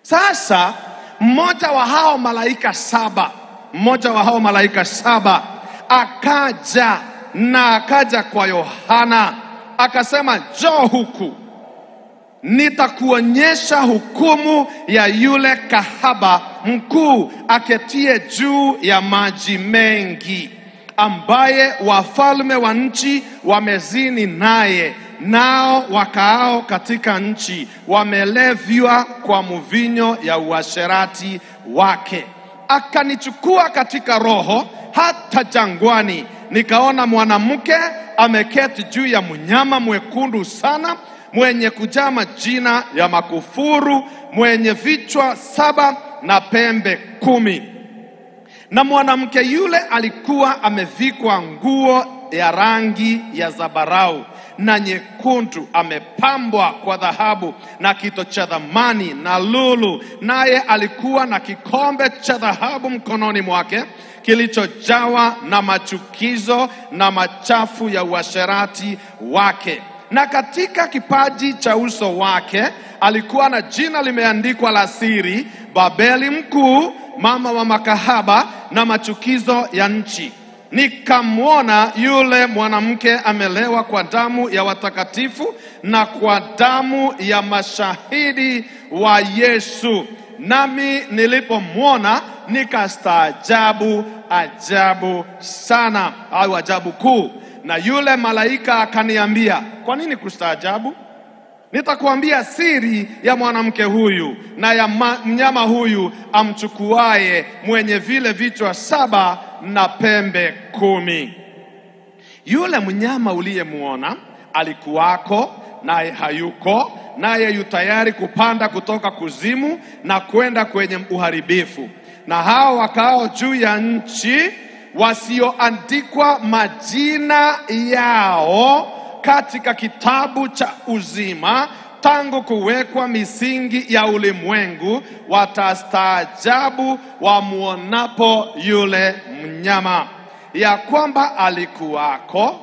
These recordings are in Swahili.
Sasa mmoja wa hao malaika saba akaja kwa Yohana akasema, njoo huku, nitakuonyesha hukumu ya yule kahaba mkuu aketie juu ya maji mengi, ambaye wafalme wa nchi wamezini naye, nao wakaao katika nchi wamelevywa kwa mvinyo ya uasherati wake. Akanichukua katika roho hata jangwani, nikaona mwanamke ameketi juu ya mnyama mwekundu sana, mwenye kujaa majina ya makufuru, mwenye vichwa 7 na pembe 10. Na mwanamke yule alikuwa amevikwa nguo ya rangi ya zambarau na nyekundu, amepambwa kwa dhahabu na kito cha thamani na lulu, naye alikuwa na kikombe cha dhahabu mkononi mwake, kilichojawa na machukizo na machafu ya uasherati wake. Na katika kipaji cha uso wake alikuwa na jina limeandikwa la siri, Babeli mkuu, mama wa makahaba na machukizo ya nchi. Nikamwona yule mwanamke amelewa kwa damu ya watakatifu na kwa damu ya mashahidi wa Yesu. Nami nilipomwona nikastaajabu ajabu sana, au ajabu kuu. Na yule malaika akaniambia, kwa nini kustaajabu? Nitakuambia siri ya mwanamke huyu na ya mnyama huyu amchukuaye, mwenye vile vichwa 7 na pembe 10. Yule mnyama uliyemuona alikuwako, naye hayuko, naye yu tayari kupanda kutoka kuzimu na kwenda kwenye uharibifu. Na hao wakao juu ya nchi, wasioandikwa majina yao katika kitabu cha uzima tangu kuwekwa misingi ya ulimwengu, watastaajabu wamuonapo yule mnyama, ya kwamba alikuwako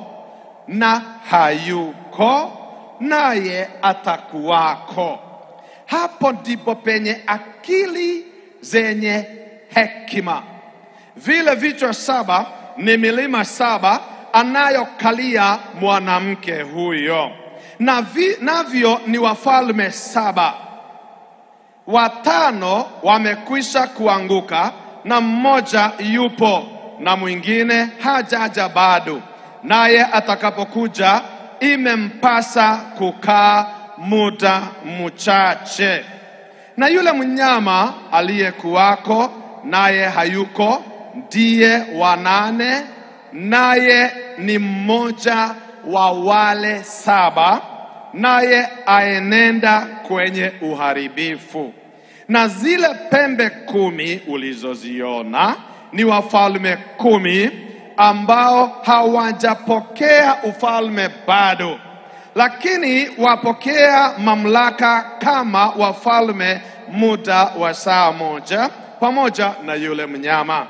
na hayuko, naye atakuwako. Hapo ndipo penye akili zenye hekima. Vile vichwa 7 ni milima 7 anayokalia mwanamke huyo, navyo ni wafalme 7. 5 wamekwisha kuanguka, na mmoja yupo, na mwingine hajaja bado, naye atakapokuja imempasa kukaa muda mchache. Na yule mnyama aliyekuwako naye hayuko ndiye wa 8, naye ni mmoja wa wale 7, naye aenenda kwenye uharibifu. Na zile pembe 10 ulizoziona ni wafalme 10 ambao hawajapokea ufalme bado, lakini wapokea mamlaka kama wafalme muda wa saa moja pamoja na yule mnyama.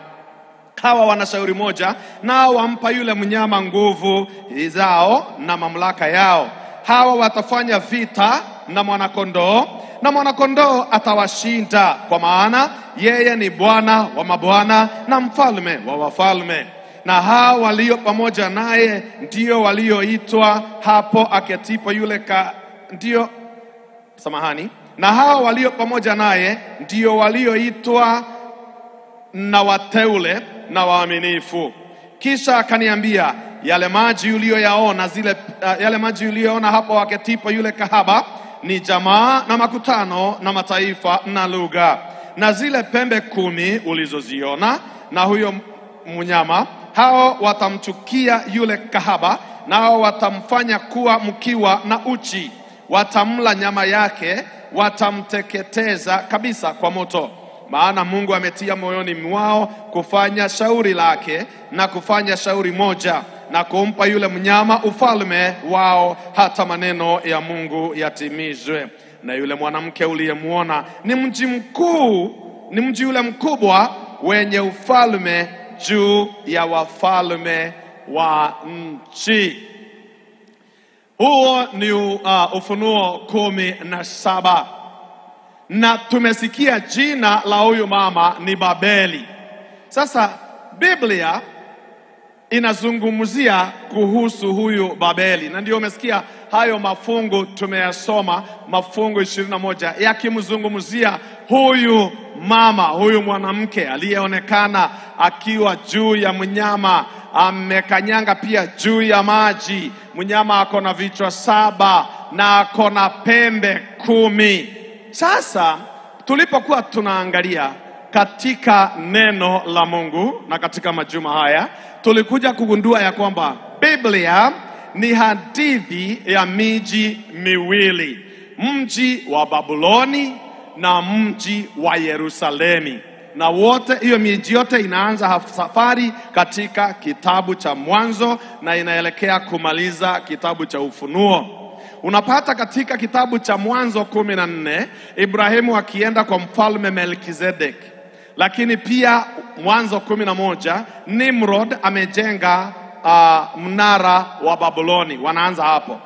Hawa wana shauri moja, nao wampa yule mnyama nguvu zao na mamlaka yao. Hawa watafanya vita na mwanakondoo, na mwanakondoo atawashinda, kwa maana yeye ni Bwana wa mabwana na mfalme wa wafalme. Na hao walio pamoja naye ndio walioitwa hapo aketipo yule na hao walio pamoja naye ndio walioitwa na wateule na waaminifu. Kisha akaniambia, yale maji uliyoona hapo aketipo yule kahaba ni jamaa na makutano na mataifa na lugha. Na zile pembe 10 ulizoziona na huyo mnyama, hao watamchukia yule kahaba, nao watamfanya kuwa mkiwa na uchi, watamla nyama yake, watamteketeza kabisa kwa moto. Maana Mungu ametia moyoni mwao kufanya shauri lake na kufanya shauri moja, na kumpa yule mnyama ufalme wao, hata maneno ya Mungu yatimizwe. Na yule mwanamke uliyemuona ni mji mkuu, ni mji ule mkubwa wenye ufalme juu ya wafalme wa nchi. Huo ni Ufunuo 17. na tumesikia jina la huyu mama ni Babeli. Sasa Biblia inazungumzia kuhusu huyu Babeli, na ndio umesikia hayo mafungu tumeyasoma, mafungu 21 yakimzungumzia huyu mama, huyu mwanamke aliyeonekana akiwa juu ya mnyama, amekanyanga pia juu ya maji. Mnyama ako na vichwa 7 na ako na pembe 10. Sasa tulipokuwa tunaangalia katika neno la Mungu na katika majuma haya, tulikuja kugundua ya kwamba Biblia ni hadithi ya miji miwili, mji wa Babuloni na mji wa Yerusalemi. Na wote, hiyo miji yote inaanza safari katika kitabu cha Mwanzo na inaelekea kumaliza kitabu cha Ufunuo. Unapata katika kitabu cha Mwanzo 14 Ibrahimu akienda kwa mfalme Melkizedek. Lakini pia Mwanzo 11 Nimrod amejenga mnara wa Babuloni. Wanaanza hapo.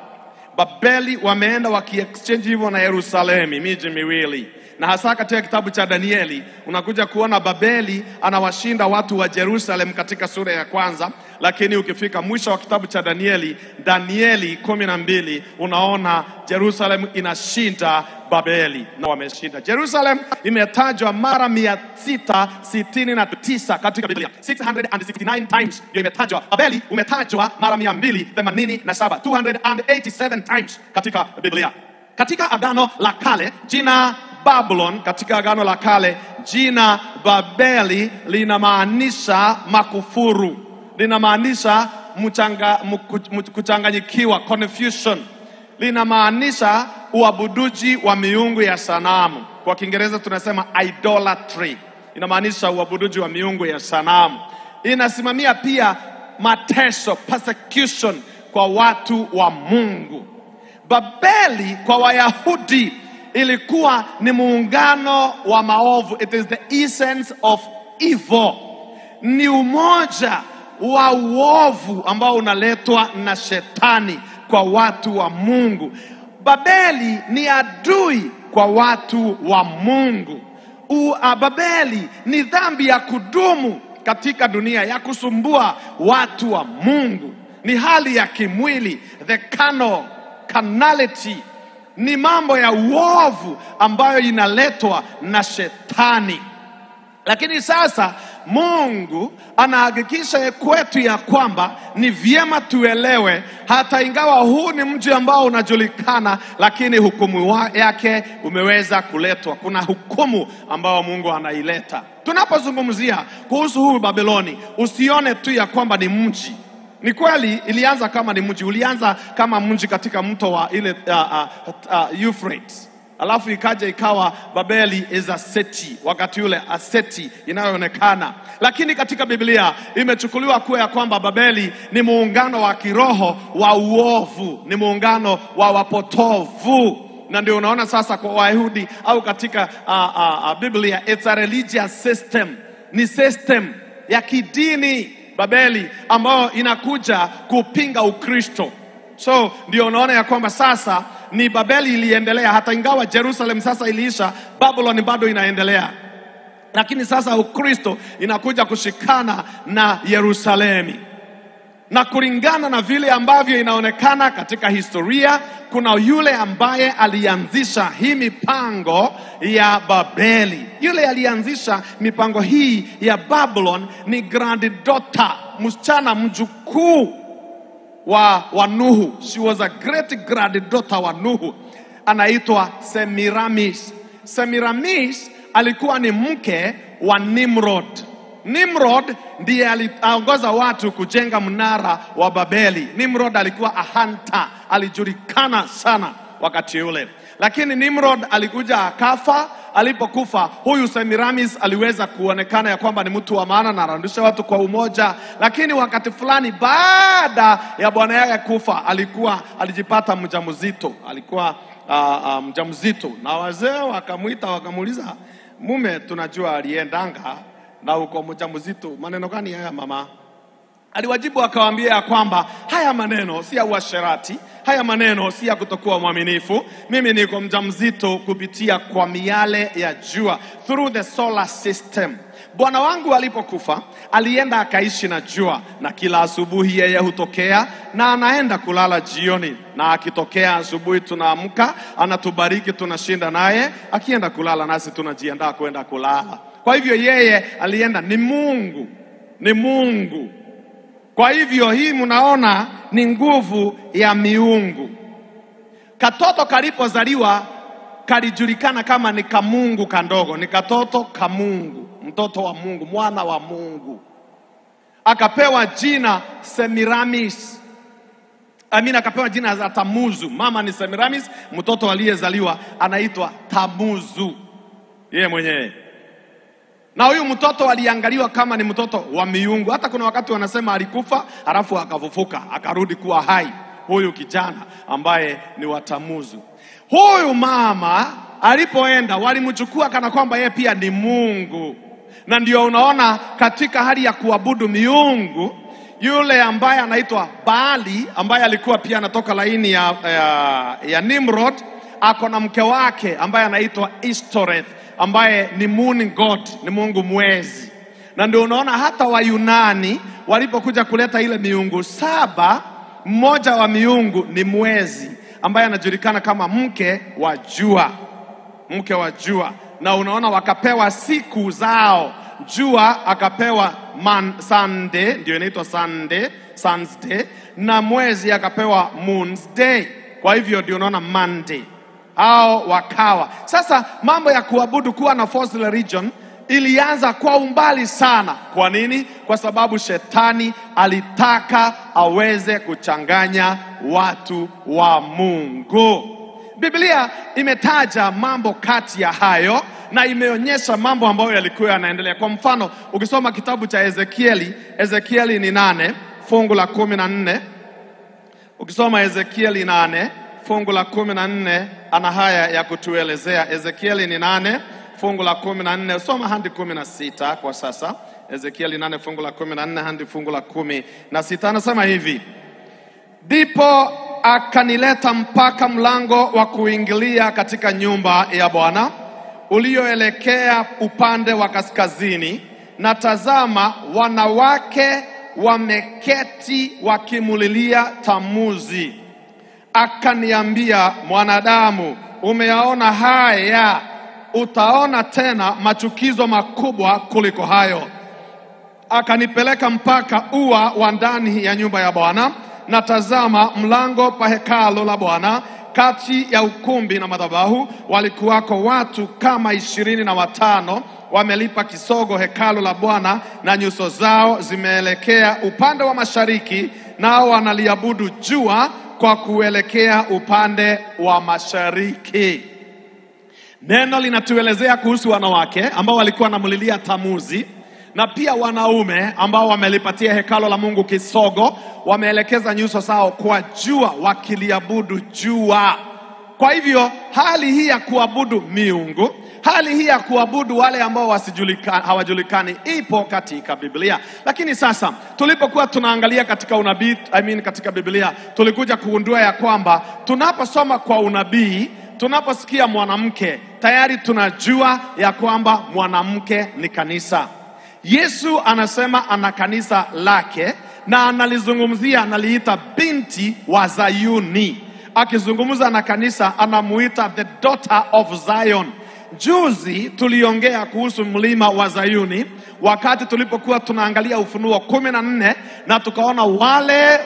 Babeli wameenda wakiexchange hivyo na Yerusalemi, miji miwili. Na hasa katika kitabu cha Danieli unakuja kuona Babeli anawashinda watu wa Jerusalem katika sura ya 1, lakini ukifika mwisho wa kitabu cha Danieli 12 unaona Jerusalem inashinda Babeli na wameshinda. Jerusalem imetajwa mara 669 katika Biblia. 669 times ndio imetajwa. Babeli umetajwa mara 287, 287 times katika Biblia. Katika Agano la Kale jina Babylon, katika Agano la Kale jina Babeli linamaanisha makufuru, linamaanisha kuchanganyikiwa, confusion, linamaanisha uabuduji wa miungu ya sanamu. Kwa Kiingereza tunasema idolatry, inamaanisha uabuduji wa miungu ya sanamu. Inasimamia pia mateso, persecution kwa watu wa Mungu. Babeli kwa Wayahudi ilikuwa ni muungano wa maovu. It is the essence of evil. Ni umoja wa uovu ambao unaletwa na shetani kwa watu wa Mungu. Babeli ni adui kwa watu wa Mungu. Babeli ni dhambi ya kudumu katika dunia, ya kusumbua watu wa Mungu. Ni hali ya kimwili, the carnality. Ni mambo ya uovu ambayo inaletwa na shetani. Lakini sasa Mungu anahakikisha kwetu ya kwamba ni vyema tuelewe, hata ingawa huu ni mji ambao unajulikana, lakini hukumu yake umeweza kuletwa. Kuna hukumu ambao Mungu anaileta. Tunapozungumzia kuhusu huu Babyloni, usione tu ya kwamba ni mji. Ni kweli ilianza kama ni mji, ulianza kama mji katika mto wa ile Euphrates. Alafu ikaja ikawa Babeli is a city, wakati ule a city inayoonekana. Lakini katika Biblia imechukuliwa kuwa ya kwamba Babeli ni muungano wa kiroho wa uovu, ni muungano wa wapotovu. Na ndio unaona sasa kwa Wayahudi au katika Biblia, it's a religious system, ni system ya kidini Babeli ambayo inakuja kupinga Ukristo. So ndio unaona ya kwamba sasa ni Babeli iliendelea, hata ingawa Jerusalem sasa iliisha, Babylon bado inaendelea. Lakini sasa Ukristo inakuja kushikana na Yerusalemi. Na kulingana na vile ambavyo inaonekana katika historia, kuna yule ambaye alianzisha hii mipango ya Babeli. Yule alianzisha mipango hii ya Babylon ni granddaughter, msichana mjukuu wa Nuhu. She was a great granddaughter wa Nuhu. Anaitwa Semiramis. Semiramis alikuwa ni mke wa Nimrod. Nimrod ndiye aliongoza watu kujenga mnara wa Babeli. Nimrod alikuwa a hunter, alijulikana sana wakati ule. Lakini Nimrod alikuja akafa. Alipokufa, huyu Semiramis aliweza kuonekana ya kwamba ni mtu wa maana na anarudisha watu kwa umoja. Lakini wakati fulani baada ya bwana yake kufa, alijipata mjamzito. Alikuwa mjamzito, na wazee wakamuita wakamuuliza, mume tunajua aliendanga na uko mjamzito, maneno gani haya mama? Aliwajibu akawaambia kwamba haya maneno si ya uasherati, haya maneno si ya kutokuwa mwaminifu. Mimi niko mjamzito kupitia kwa miale ya jua, through the solar system. Bwana wangu alipokufa alienda akaishi na jua, na kila asubuhi yeye hutokea na anaenda kulala jioni, na akitokea asubuhi tunaamka, anatubariki, tunashinda naye, akienda kulala nasi tunajiandaa kwenda kulala. Kwa hivyo yeye alienda, ni Mungu, ni Mungu. Kwa hivyo hii mnaona ni nguvu ya miungu. Katoto kalipozaliwa kalijulikana kama ni kamungu kandogo, ni katoto kamungu, mtoto wa Mungu, mwana wa Mungu. Akapewa jina Semiramis. Akapewa jina za Tamuzu. Mama ni Semiramis, mtoto aliyezaliwa anaitwa Tamuzu yeye mwenyewe. Na huyu mtoto aliangaliwa kama ni mtoto wa miungu. Hata kuna wakati wanasema alikufa halafu akafufuka akarudi kuwa hai, huyu kijana ambaye ni wa Tamuzu. Huyu mama alipoenda walimchukua kana kwamba yeye pia ni Mungu. Na ndio unaona katika hali ya kuabudu miungu, yule ambaye anaitwa Baali, ambaye alikuwa pia anatoka laini ya Nimrod, ako na mke wake ambaye anaitwa Ishtoreth, ambaye ni moon god, ni mungu mwezi. Na ndio unaona hata Wayunani walipokuja kuleta ile miungu 7, mmoja wa miungu ni mwezi, ambaye anajulikana kama mke wa jua, mke wa jua. Na unaona wakapewa siku zao. Jua akapewa Sunday, ndio inaitwa Sun's Day, na mwezi akapewa Moon's Day. Kwa hivyo ndio unaona Monday hao wakawa. Sasa mambo ya kuabudu, kuwa na false religion ilianza kwa umbali sana. Kwa nini? Kwa sababu shetani alitaka aweze kuchanganya watu wa Mungu. Biblia imetaja mambo kati ya hayo na imeonyesha mambo ambayo yalikuwa yanaendelea. Kwa mfano, ukisoma kitabu cha Ezekieli ni 8 fungu la 14. Ukisoma Ezekieli 8 fungu la 14 ana haya ya kutuelezea. Ezekieli ni 8 fungu la 14, soma hadi 16 kwa sasa. Ezekieli 8 fungu la 14 hadi fungu la 16 anasema hivi: ndipo akanileta mpaka mlango wa kuingilia katika nyumba ya Bwana ulioelekea upande wa kaskazini, na tazama, wanawake wameketi wakimulilia Tamuzi. Akaniambia, mwanadamu, umeyaona haya, utaona tena machukizo makubwa kuliko hayo. Akanipeleka mpaka ua wa ndani ya nyumba ya Bwana, na tazama, mlango pa hekalu la Bwana, kati ya ukumbi na madhabahu walikuwako watu kama 25 wamelipa kisogo hekalu la Bwana, na nyuso zao zimeelekea upande wa mashariki, nao wanaliabudu jua kwa kuelekea upande wa mashariki. Neno linatuelezea kuhusu wanawake ambao walikuwa wanamlilia Tamuzi, na pia wanaume ambao wamelipatia hekalu la Mungu kisogo, wameelekeza nyuso zao kwa jua wakiliabudu jua. Kwa hivyo hali hii ya kuabudu miungu, hali hii ya kuabudu wale ambao hawajulikani ipo katika Biblia. Lakini sasa tulipokuwa tunaangalia katika unabii, katika Biblia, tulikuja kugundua ya kwamba tunaposoma kwa unabii, tunaposikia mwanamke, tayari tunajua ya kwamba mwanamke ni kanisa. Yesu anasema ana kanisa lake, na analizungumzia, analiita binti wa Zayuni. Akizungumza na kanisa anamuita the daughter of Zion. Juzi tuliongea kuhusu mlima wa Zayuni wakati tulipokuwa tunaangalia Ufunuo 14, na tukaona wale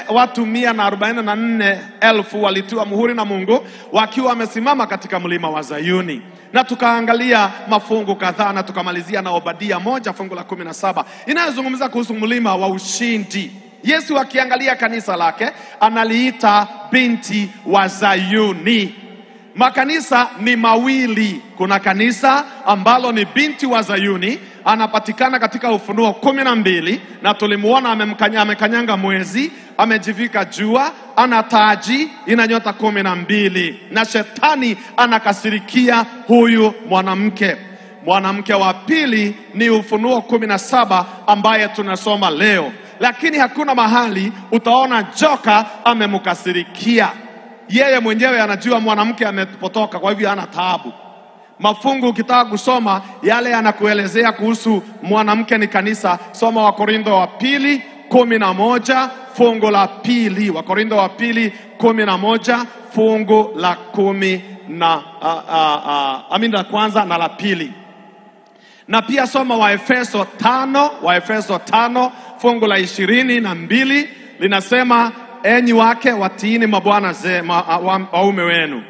watu 144,000 walitiwa muhuri na Mungu wakiwa wamesimama katika mlima wa Zayuni. Na tukaangalia mafungu kadhaa, na tukamalizia na Obadia 1 fungu la 17 inayozungumza kuhusu mlima wa ushindi. Yesu akiangalia kanisa lake analiita binti wa Zayuni. Makanisa ni mawili. Kuna kanisa ambalo ni binti wa Zayuni, anapatikana katika Ufunuo 12, na tulimuona amekanyanga mwezi, amejivika jua, ana taji ina nyota 12, na shetani anakasirikia huyu mwanamke. Mwanamke wa pili ni Ufunuo 17 ambaye tunasoma leo. lakini hakuna mahali utaona joka amemkasirikia. Yeye mwenyewe anajua mwanamke amepotoka, kwa hivyo hana taabu. Mafungu ukitaka kusoma yale yanakuelezea kuhusu mwanamke ni kanisa, soma Wakorintho wa pili 11 fungu la pili. Wakorintho wa pili 11 fungu la 10 na la kwanza na la pili. Na pia soma Waefeso 5 fungu la 22 linasema enyi wake watiini mabwana waume wenu.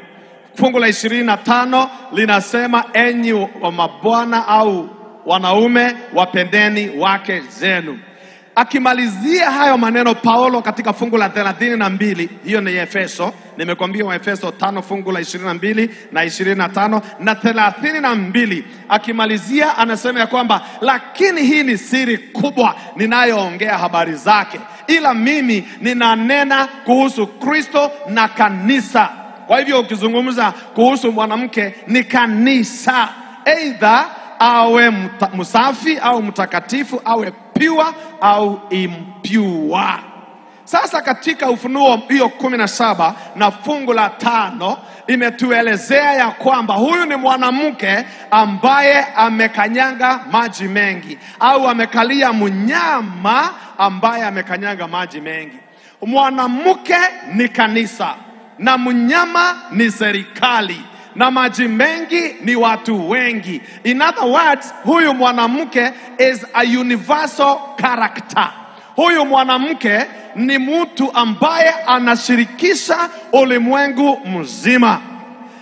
Fungu la 25 linasema enyi mabwana au wanaume wapendeni wake zenu. Akimalizia hayo maneno Paulo katika fungu la 32, hiyo ni Efeso. Nimekwambia Waefeso 5 fungu la 22 na 25 na 32. Akimalizia anasema ya kwamba lakini hii ni siri kubwa ninayoongea habari zake, ila mimi ninanena kuhusu Kristo na kanisa. Kwa hivyo ukizungumza kuhusu mwanamke ni kanisa, either awe msafi au mtakatifu, awe pure au impure. Sasa katika Ufunuo hiyo 17 na fungu la 5 imetuelezea ya kwamba huyu ni mwanamke ambaye amekanyanga maji mengi, au amekalia mnyama ambaye amekanyanga maji mengi. Mwanamke ni kanisa na mnyama ni serikali na maji mengi ni watu wengi. In other words, huyu mwanamke is a universal character. Huyu mwanamke ni mtu ambaye anashirikisha ulimwengu mzima.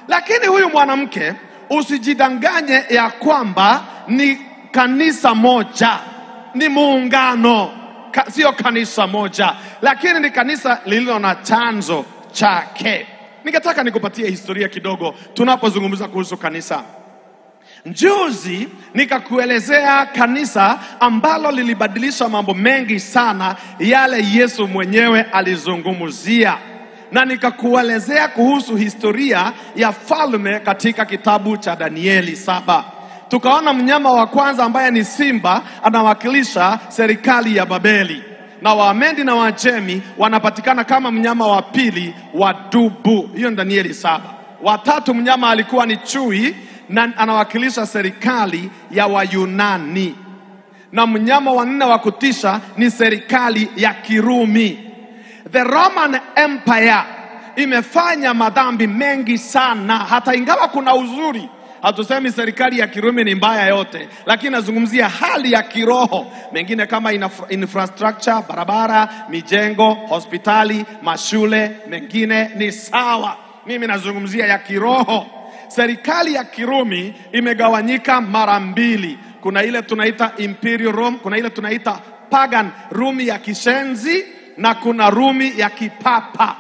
Lakini huyu mwanamke usijidanganye ya kwamba ni kanisa moja, ni muungano. Sio kanisa moja, lakini ni kanisa lililo na chanzo chake. Ningetaka nikupatie historia kidogo tunapozungumza kuhusu kanisa. Juzi nikakuelezea kanisa ambalo lilibadilisha mambo mengi sana yale Yesu mwenyewe alizungumzia, na nikakuelezea kuhusu historia ya falme katika kitabu cha Danieli 7. Tukaona mnyama wa kwanza ambaye ni simba anawakilisha serikali ya Babeli, na Waamedi na Wajemi wanapatikana kama mnyama wa pili wa dubu. Hiyo ni Danieli 7. Watatu mnyama alikuwa ni chui na anawakilisha serikali ya Wayunani. Na mnyama wa 4 wa kutisha ni serikali ya Kirumi. The Roman Empire imefanya madhambi mengi sana, hata ingawa kuna uzuri. Hatusemi serikali ya Kirumi ni mbaya yote, lakini nazungumzia hali ya kiroho. Mengine kama infrastructure, barabara, mijengo, hospitali, mashule, mengine ni sawa. Mimi nazungumzia ya kiroho. Serikali ya Kirumi imegawanyika mara mbili. Kuna ile tunaita Imperial Rome, kuna ile tunaita Pagan Rumi ya kishenzi, na kuna Rumi ya kipapa.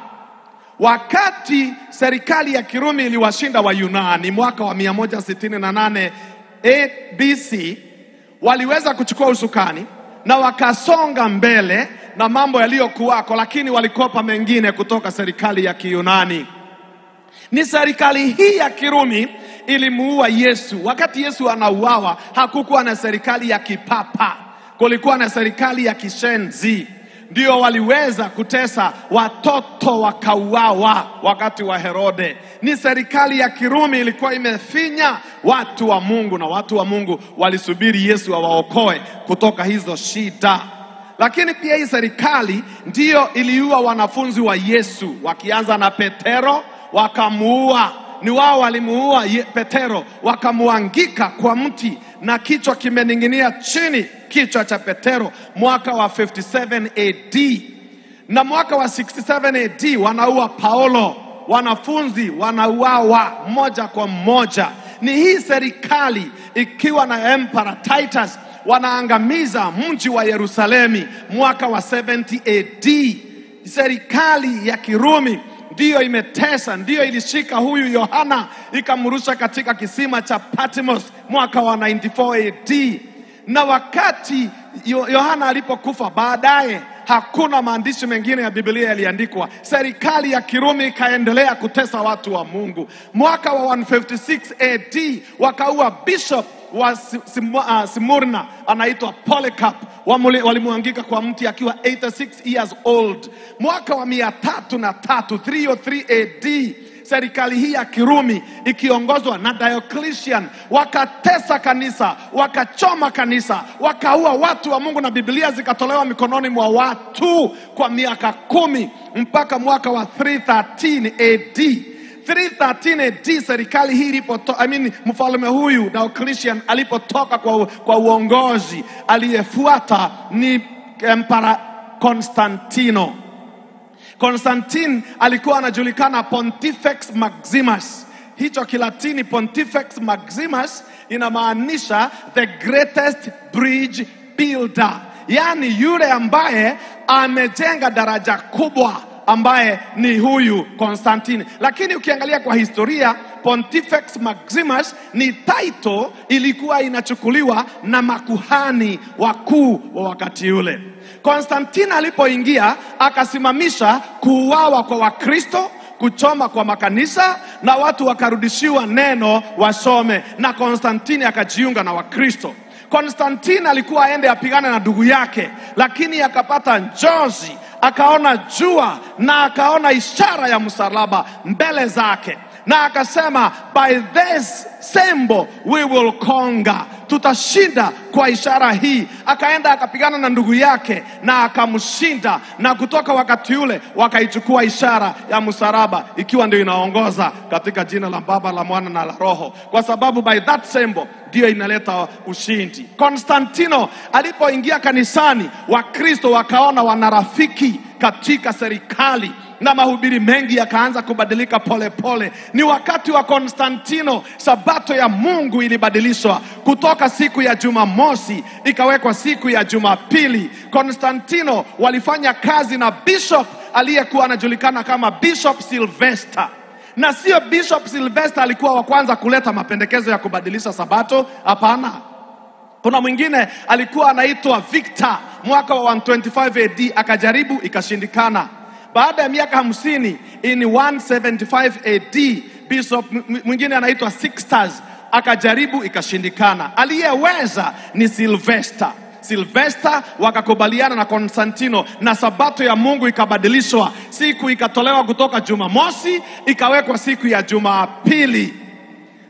Wakati serikali ya Kirumi iliwashinda Wayunani mwaka wa 168 BC, waliweza kuchukua usukani na wakasonga mbele na mambo yaliyokuwako, lakini walikopa mengine kutoka serikali ya Kiyunani. Ni serikali hii ya Kirumi ilimuua Yesu. Wakati Yesu anauawa, hakukuwa na serikali ya kipapa, kulikuwa na serikali ya kishenzi. Ndio waliweza kutesa watoto wakauawa wakati wa Herode. Ni serikali ya Kirumi ilikuwa imefinya watu wa Mungu, na watu wa Mungu walisubiri Yesu awaokoe kutoka hizo shida. Lakini pia hii serikali ndio iliua wanafunzi wa Yesu, wakianza na Petero wakamuua. Ni wao walimuua Petero, wakamuangika kwa mti na kichwa kimening'inia chini, kichwa cha Petero, mwaka wa 57 AD. Na mwaka wa 67 AD wanaua Paulo, wanafunzi wanauawa moja kwa moja. Ni hii serikali ikiwa na Emperor Titus wanaangamiza mji wa Yerusalemi mwaka wa 70 AD. Serikali ya Kirumi ndiyo imetesa, ndiyo ilishika huyu Yohana ikamrusha katika kisima cha Patmos mwaka wa 94 AD. Na wakati Yohana alipokufa baadaye, hakuna maandishi mengine ya Biblia yaliandikwa. Serikali ya Kirumi ikaendelea kutesa watu wa Mungu. Mwaka wa 156 AD wakaua bishop wa Smyrna anaitwa Polycarp, walimuangika kwa mti akiwa 86 years old. Mwaka wa 303 AD, serikali hii ya Kirumi ikiongozwa na Diocletian wakatesa kanisa, wakachoma kanisa, wakaua watu wa Mungu, na Biblia zikatolewa mikononi mwa watu kwa miaka 10 mpaka mwaka wa 313 AD. 313 AD serikali hii ilipotoka, mfalme huyu Diocletian alipotoka kwa uongozi, aliyefuata ni Emperor Constantino. Constantine alikuwa anajulikana Pontifex Maximus. Hicho Kilatini Pontifex Maximus inamaanisha the greatest bridge builder, yani yule ambaye amejenga daraja kubwa, ambaye ni huyu Constantine. Lakini ukiangalia kwa historia, Pontifex Maximus ni title ilikuwa inachukuliwa na makuhani wakuu wa wakati ule. Constantine alipoingia akasimamisha kuuawa kwa Wakristo, kuchoma kwa makanisa, na watu wakarudishiwa neno wasome, na Constantine akajiunga na Wakristo. Constantine alikuwa aende apigane na ndugu yake, lakini akapata njozi, akaona jua na akaona ishara ya msalaba mbele zake, na akasema by this symbol we will conquer, tutashinda kwa ishara hii. Akaenda akapigana na ndugu yake na akamshinda, na kutoka wakati ule wakaichukua ishara ya msalaba ikiwa ndio inaongoza katika jina la Baba, la Mwana na la Roho, kwa sababu by that symbol ndio inaleta ushindi. Konstantino alipoingia kanisani, Wakristo wakaona wanarafiki katika serikali, na mahubiri mengi yakaanza kubadilika pole pole. Ni wakati wa Konstantino sabato ya Mungu ilibadilishwa kutoka siku ya Jumamosi ikawekwa siku ya Jumapili. Konstantino walifanya kazi na bishop aliyekuwa anajulikana kama Bishop Sylvester. Na sio Bishop Sylvester alikuwa wa kwanza kuleta mapendekezo ya kubadilisha sabato, hapana. Kuna mwingine alikuwa anaitwa Victor, mwaka wa 125 AD akajaribu, ikashindikana. Baada ya miaka 50 in 175 AD, bishop mwingine anaitwa Sixtus akajaribu, ikashindikana. Aliyeweza ni Sylvester. Sylvester wakakubaliana na Konstantino na sabato ya Mungu ikabadilishwa. Siku ikatolewa kutoka Jumamosi ikawekwa siku ya Jumapili,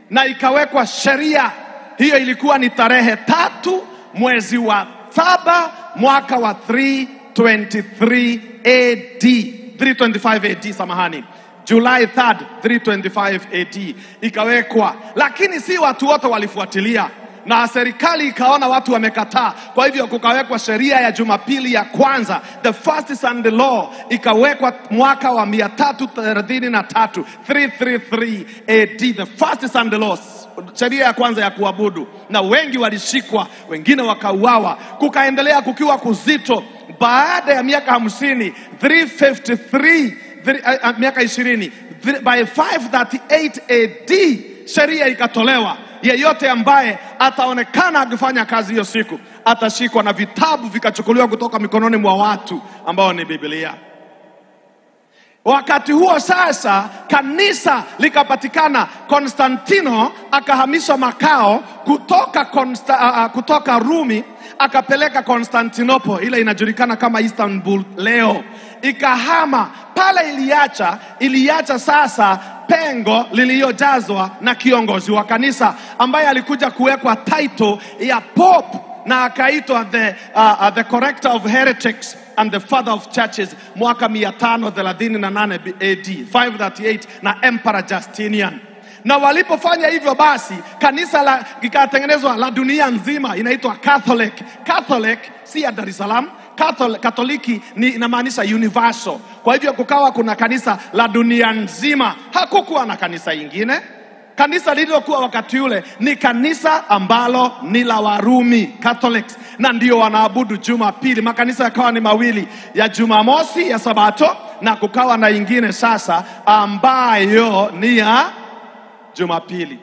na ikawekwa sheria. Hiyo ilikuwa ni tarehe 3 mwezi wa 7 mwaka wa 323 AD. 325 AD, samahani. July 3rd, 325 AD ikawekwa. Lakini si watu wote walifuatilia, na serikali ikaona watu wamekataa. Kwa hivyo kukawekwa sheria ya Jumapili ya kwanza, the first Sunday law, ikawekwa mwaka wa 333 333 AD, the first Sunday law, sheria ya kwanza ya kuabudu. Na wengi walishikwa, wengine wakauawa. Kukaendelea kukiwa kuzito. Baada ya miaka 50, 353, miaka 20, by 538 AD sheria ikatolewa. Yeyote ambaye ataonekana akifanya kazi hiyo siku atashikwa, na vitabu vikachukuliwa kutoka mikononi mwa watu ambao ni Biblia. Wakati huo sasa kanisa likapatikana. Konstantino akahamisha makao kutoka Rumi akapeleka Constantinople, ile inajulikana kama Istanbul leo. Ikahama pale, iliacha sasa pengo lililojazwa na kiongozi wa kanisa ambaye alikuja kuwekwa title ya Pope, na akaitwa the corrector of heretics and the father of churches mwaka 538 AD, 538 na Emperor Justinian. Na walipofanya hivyo basi kanisa likatengenezwa la dunia nzima, inaitwa Catholic. Catholic si ya Dar es Salaam. Katoliki inamaanisha universal. Kwa hivyo kukawa kuna kanisa la dunia nzima. Hakukuwa na kanisa ingine. Kanisa lililokuwa wakati ule ni kanisa ambalo ni la Warumi, Catholics, na ndio wanaabudu Jumapili. Makanisa yakawa ni mawili, ya Jumamosi ya Sabato, na kukawa na ingine sasa ambayo ni ya Jumapili.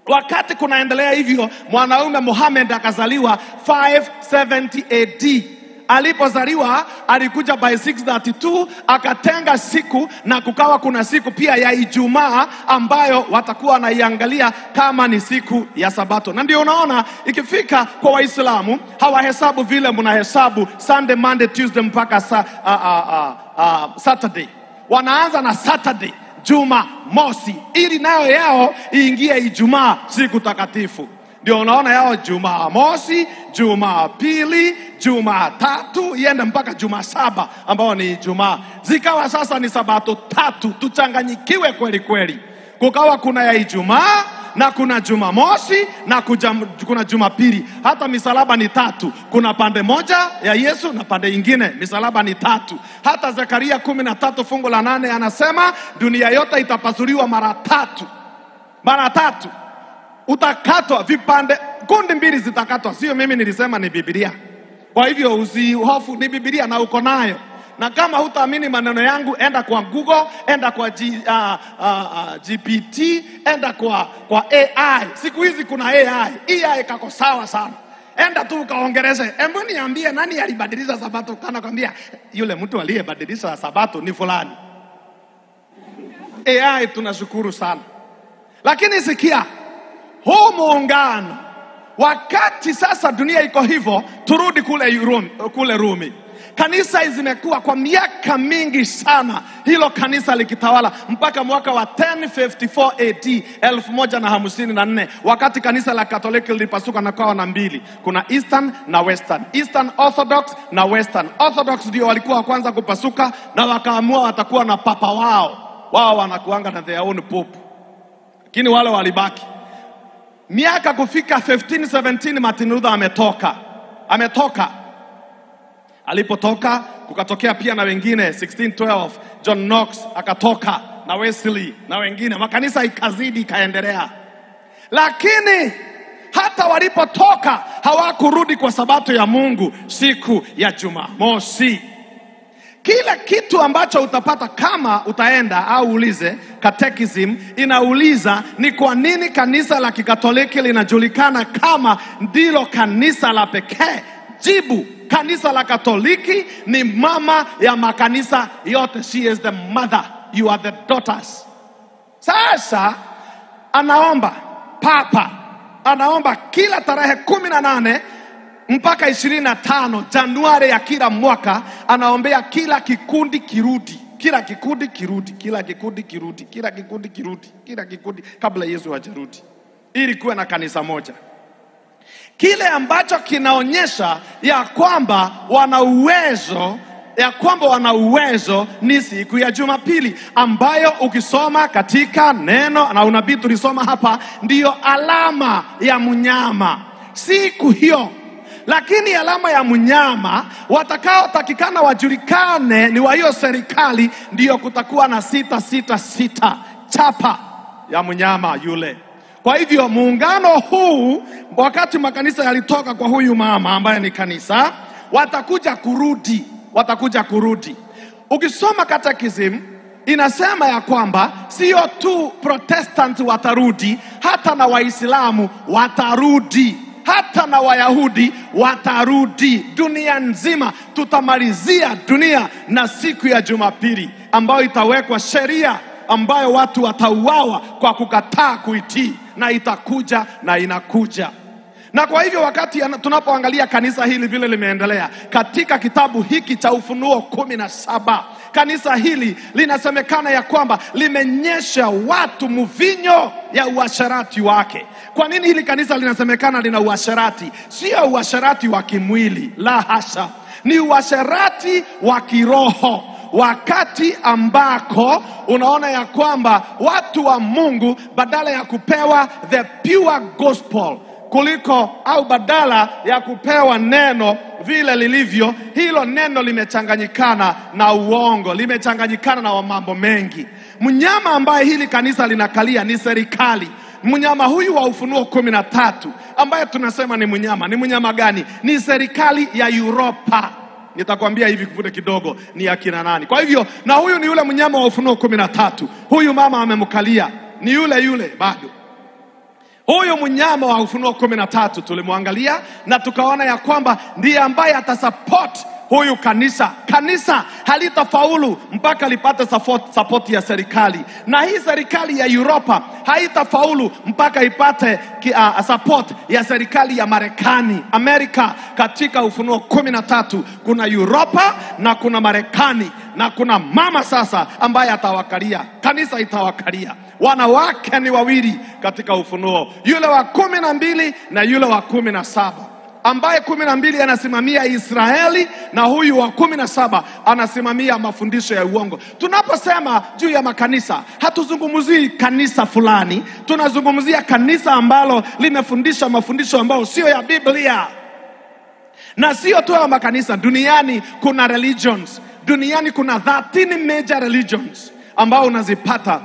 Wakati kunaendelea hivyo, mwanaume Muhammad akazaliwa 570 AD. Alipozaliwa alikuja by 6:32, akatenga siku na kukawa kuna siku pia ya Ijumaa ambayo watakuwa wanaiangalia kama ni siku ya Sabato. Na ndio unaona ikifika kwa Waislamu hawahesabu vile mnahesabu Sunday, Monday, Tuesday mpaka Saturday. Wanaanza na Saturday, Jumamosi, ili nayo yao iingie Ijumaa, siku takatifu. Ndio unaona yao Jumamosi, Jumapili, Jumatatu, iende mpaka Jumasaba ambao ni Ijumaa. Zikawa sasa ni Sabato tatu, tuchanganyikiwe kweli kweli. Kukawa kuna ya Ijumaa na kuna Jumamosi na kuna Jumapili. Hata misalaba ni tatu. Kuna pande moja ya Yesu na pande nyingine. Misalaba ni tatu. Hata Zekaria 13 fungu la 8 anasema dunia yote itapasuliwa mara tatu. Mara tatu. Utakatwa vipande, kundi mbili zitakatwa. Sio mimi nilisema, ni Biblia. Kwa hivyo usihofu, ni Biblia na uko nayo. Na kama hutaamini maneno yangu, enda kwa Google, enda kwa GPT, enda kwa AI. Siku hizi kuna AI kako sawa sana. Enda tu ukaongeleze, hebu niambie nani alibadilisha Sabato? Kana kwambia yule mtu aliyebadilisha Sabato ni fulani. AI tunashukuru sana. Lakini sikia, huu muungano, wakati sasa dunia iko hivyo, turudi kule Rumi. Kanisa zimekuwa kwa miaka mingi sana, hilo kanisa likitawala mpaka mwaka wa 1054 AD, 1054, wakati kanisa la Katoliki lilipasuka na kuwa na mbili. Kuna Eastern na Western. Eastern Orthodox na Western Orthodox ndio walikuwa wa kwanza kupasuka, na wakaamua watakuwa na papa wao wanakuanga na their own pope. Lakini wale walibaki. Miaka kufika 1517 Martin Luther ametoka. Alipotoka kukatokea pia na wengine 1612 John Knox akatoka, na Wesley na wengine. Makanisa ikazidi ikaendelea. Lakini hata walipotoka hawakurudi kwa Sabato ya Mungu, siku ya Jumamosi. Kila kitu ambacho utapata kama utaenda au ulize Catechism, inauliza ni kwa nini kanisa la Kikatoliki linajulikana kama ndilo kanisa la pekee. Jibu, kanisa la Katoliki ni mama ya makanisa yote. She is the mother, you are the daughters. Sasa Papa anaomba kila tarehe 18 mpaka 25 Januari ya kila mwaka, anaombea kila kikundi kirudi. Kila kikundi kirudi kabla Yesu hajarudi, ili kuwe na kanisa moja. Kile ambacho kinaonyesha ya kwamba wana uwezo ni siku ya Jumapili, ambayo ukisoma katika neno na unabii tulisoma hapa, ndiyo alama ya mnyama siku hiyo. Lakini alama ya mnyama watakaotakikana wajulikane ni wa hiyo serikali, ndiyo kutakuwa na 666 chapa ya mnyama yule. Kwa hivyo muungano huu, wakati makanisa yalitoka kwa huyu mama ambaye ni kanisa, watakuja kurudi. Ukisoma Catechism inasema ya kwamba sio tu Protestant watarudi, hata na Waislamu watarudi, hata na Wayahudi watarudi. Dunia nzima tutamalizia dunia na siku ya Jumapili, ambayo itawekwa sheria ambayo watu watauawa kwa kukataa kuitii, na itakuja na inakuja. Na kwa hivyo wakati tunapoangalia kanisa hili vile limeendelea katika kitabu hiki cha Ufunuo 17, kanisa hili linasemekana ya kwamba limenyesha watu mvinyo ya uasherati wake. Kwa nini hili kanisa linasemekana lina uasherati? Sio uasherati wa kimwili, la hasha. Ni uasherati wa kiroho. Wakati ambako unaona ya kwamba watu wa Mungu badala ya kupewa the pure gospel, badala ya kupewa neno vile lilivyo, hilo neno limechanganyikana na uongo, limechanganyikana na mambo mengi. Mnyama ambaye hili kanisa linakalia ni serikali. Mnyama huyu wa Ufunuo 13 ambaye tunasema ni mnyama gani? Ni serikali ya Europa. Nitakwambia hivi kupunde kidogo ni akina nani. Kwa hivyo, na huyu ni yule mnyama wa Ufunuo 13. Huyu mama amemkalia ni yule bado. Huyu mnyama wa Ufunuo 13 tulimwangalia na tukaona ya kwamba ndiye ambaye atasupport huyu kanisa halitafaulu mpaka lipate support ya serikali, na hii serikali ya Europa haitafaulu mpaka ipate support ya serikali ya Marekani. Amerika katika Ufunuo 13 kuna Europa na kuna Marekani, na kuna mama sasa ambaye atawakalia, kanisa itawakalia. Wanawake ni wawili katika Ufunuo, yule wa 12 na yule wa 17, ambaye 12 anasimamia Israeli na huyu wa 17 anasimamia mafundisho ya uongo. Tunaposema juu ya makanisa, hatuzungumzii kanisa fulani, tunazungumzia kanisa ambalo limefundisha mafundisho ambayo sio ya Biblia. Na sio tu makanisa, duniani kuna religions. Duniani kuna 13 major religions ambao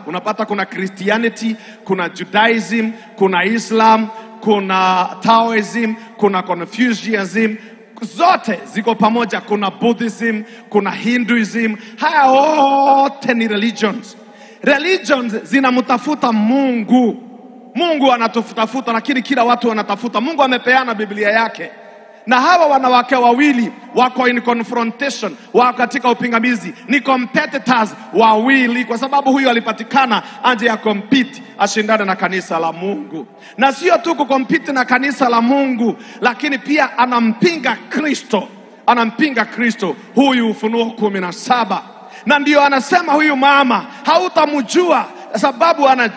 unapata kuna Christianity, kuna Judaism, kuna Islam, kuna Taoism, kuna Confucianism, zote ziko pamoja, kuna Buddhism, kuna Hinduism. Haya wote ni religions. Religions zinamtafuta Mungu. Mungu anatutafuta, lakini kila watu wanatafuta. Mungu amepeana Biblia yake. Na hawa wanawake wawili wako in confrontation, wako katika upingamizi, ni competitors wawili, kwa sababu huyu alipatikana aje ya compete, ashindane na kanisa la Mungu. Na sio tu kucompete na kanisa la Mungu, lakini pia anampinga Kristo, huyu Ufunuo 17. Na ndio anasema huyu mama hautamjua sababu ana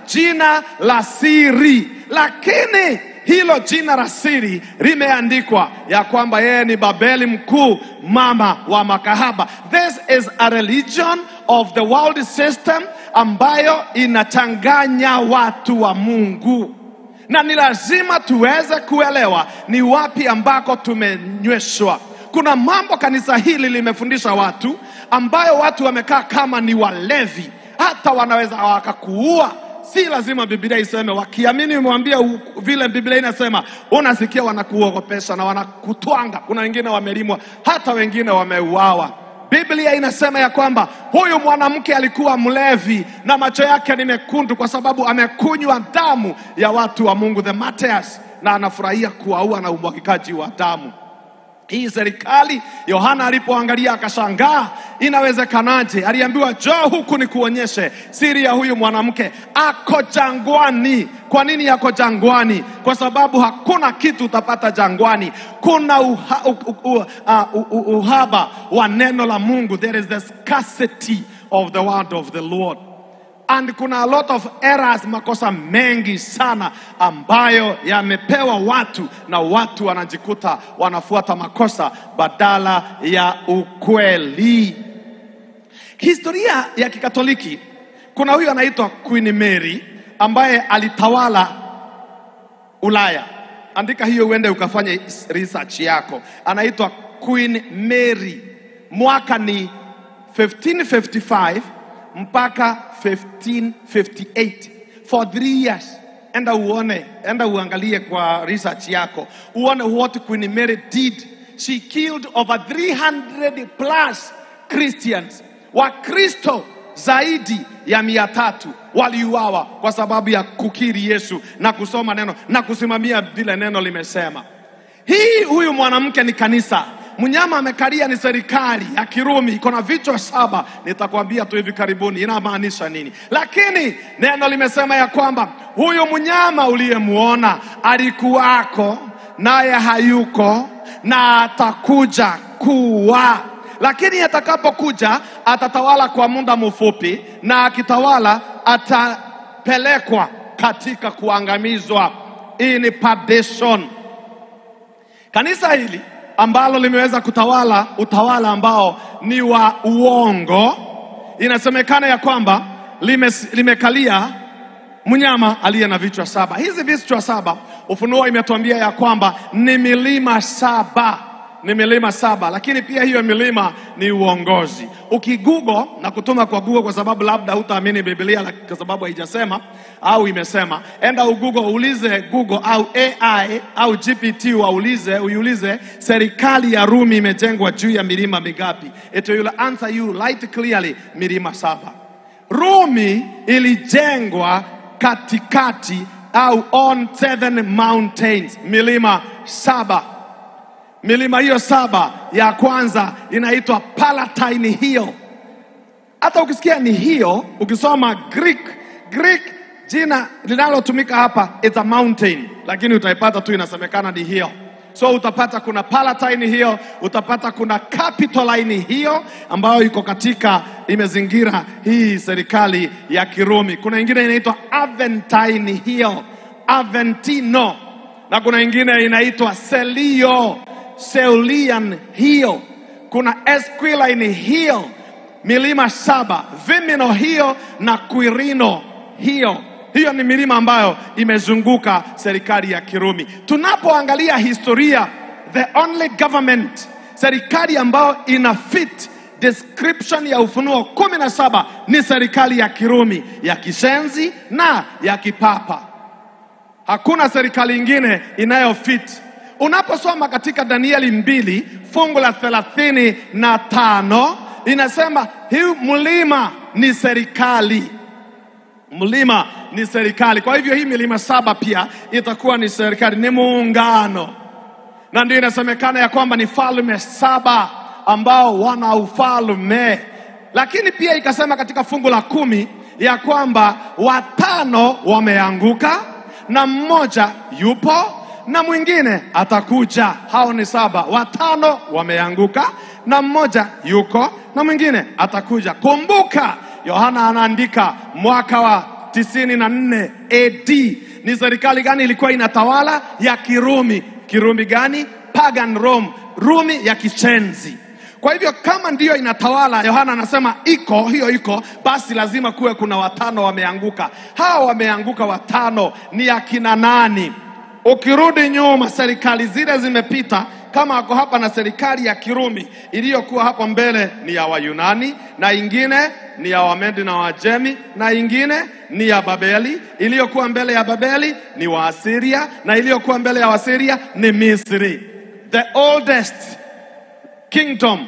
jina la siri, lakini hilo jina la siri limeandikwa ya kwamba yeye ni Babeli mkuu, mama wa makahaba. This is a religion of the world system ambayo inachanganya watu wa Mungu. Na ni lazima tuweze kuelewa ni wapi ambako tumenyweshwa. Kuna mambo kanisa hili limefundisha watu ambayo watu wamekaa kama ni walevi, hata wanaweza wakakuua. Si lazima Biblia iseme, wakiamini umwambia vile Biblia inasema, unasikia wanakuogopesha na wanakutwanga. Kuna wengine wamelimwa, hata wengine wameuawa. Biblia inasema ya kwamba huyu mwanamke alikuwa mlevi na macho yake ni mekundu kwa sababu amekunywa damu ya watu wa Mungu, the martyrs, na anafurahia kuwaua na umwagikaji wa damu. Hii serikali, Yohana alipoangalia akashangaa, inawezekanaje? Aliambiwa, njoo huku nikuonyeshe siri ya huyu mwanamke. Ako jangwani. Kwa nini ako jangwani? Kwa sababu hakuna kitu utapata jangwani. Kuna uhaba wa neno la Mungu. There is the scarcity of the word of the Lord. And kuna a lot of errors, makosa mengi sana ambayo yamepewa watu, na watu wanajikuta wanafuata makosa badala ya ukweli. Historia ya Kikatoliki, kuna huyu anaitwa Queen Mary ambaye alitawala Ulaya. Andika hiyo uende ukafanye research yako. Anaitwa Queen Mary. Mwaka ni 1555 mpaka 1558, for 3 years. Enda uangalie kwa research yako, uone what Queen Mary did. She killed over 300 plus Christians. Wakristo zaidi ya 300 waliuawa kwa sababu ya kukiri Yesu na kusoma neno na kusimamia vile neno limesema. Huyu mwanamke ni kanisa. Mnyama amekalia ni serikali ya Kirumi, iko na vichwa 7. Nitakwambia tu hivi karibuni inamaanisha nini. Lakini neno limesema ya kwamba huyu mnyama uliyemuona alikuwako, naye hayuko, na atakuja kuwa. Lakini atakapokuja atatawala kwa muda mfupi, na akitawala atapelekwa katika kuangamizwa. Hii ni perdition. Kanisa hili ambalo limeweza kutawala utawala ambao ni wa uongo, inasemekana ya kwamba limekalia mnyama aliye na vichwa 7. Hizi vichwa 7, Ufunuo imetuambia ya kwamba ni milima 7. Ni milima 7, lakini pia hiyo milima ni uongozi. Ukigoogle na kutuma kwa Google, kwa sababu labda hutaamini Biblia kwa sababu haijasema au imesema, enda Google, ulize Google au AI au GPT, uiulize serikali ya Rumi imejengwa juu ya milima mingapi. It will answer you right clearly, milima 7. Rumi ilijengwa katikati au on 7 mountains, milima 7. Milima hiyo 7 ya kwanza inaitwa Palatine Hill. Hata ukisikia ni hiyo, ukisoma Greek jina linalotumika hapa is a mountain, lakini utaipata tu inasemekana ni hiyo. So utapata kuna Palatine Hill, utapata kuna Capitoline Hill ambayo iko katika imezingira hii serikali ya Kirumi. Kuna ingine inaitwa Aventine Hill, Aventino, na kuna ingine inaitwa Caelian Hill. Kuna Esquiline Hill, milima 7, Vimino Hill na Quirino Hill. Hiyo ni milima ambayo imezunguka serikali ya Kirumi. Tunapoangalia historia, the only government, serikali ambayo ina fit description ya Ufunuo 17 ni serikali ya Kirumi, ya kishenzi na ya kipapa. Hakuna serikali ingine inayofit. Unaposoma katika Danieli 2 fungu la 35 inasema hii mlima ni serikali. Mlima ni serikali. Kwa hivyo hii milima 7 pia itakuwa ni serikali, ni muungano. Na ndio inasemekana ya kwamba ni falme 7 ambao wana ufalme. Lakini pia ikasema katika fungu la 10 ya kwamba 5 wameanguka na mmoja yupo na mwingine atakuja. Hao ni 7. 5 wameanguka na mmoja yuko na mwingine atakuja. Kumbuka Yohana anaandika mwaka wa 94 AD. Ni serikali gani ilikuwa inatawala? Ya Kirumi. Kirumi gani? Pagan Rome, Rumi ya kishenzi. Kwa hivyo kama ndiyo inatawala, Yohana anasema iko, basi lazima kuwe kuna 5 wameanguka. Hao wameanguka 5 ni akina nani? Ukirudi nyuma, serikali zile zimepita. Kama ako hapa na serikali ya Kirumi, iliyokuwa hapo mbele ni ya Wayunani, na ingine ni ya Wamedi na Wajemi, na ingine ni ya Babeli. Iliyokuwa mbele ya Babeli ni Waasiria, na iliyokuwa mbele ya Waasiria ni Misri. The oldest kingdom,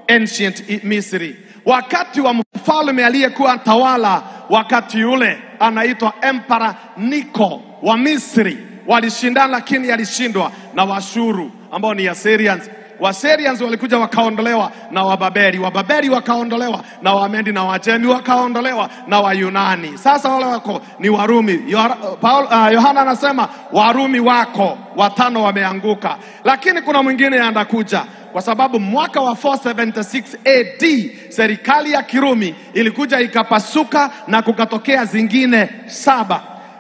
ancient Misri. Wakati wa mfalme aliyekuwa tawala wakati ule anaitwa Emperor Niko wa Misri. Walishindana lakini alishindwa na Washuru ambao ni Assyrians. Wassyrians walikuja wakaondolewa na Wababeli. Wababeli wakaondolewa na Wamedi na Wajemi wakaondolewa na Wayunani. Sasa wale wako ni Warumi. Yohana anasema Warumi wako 5 wameanguka. Lakini kuna mwingine anakuja, kwa sababu mwaka wa 476 AD serikali ya Kirumi ilikuja ikapasuka na kukatokea zingine 7.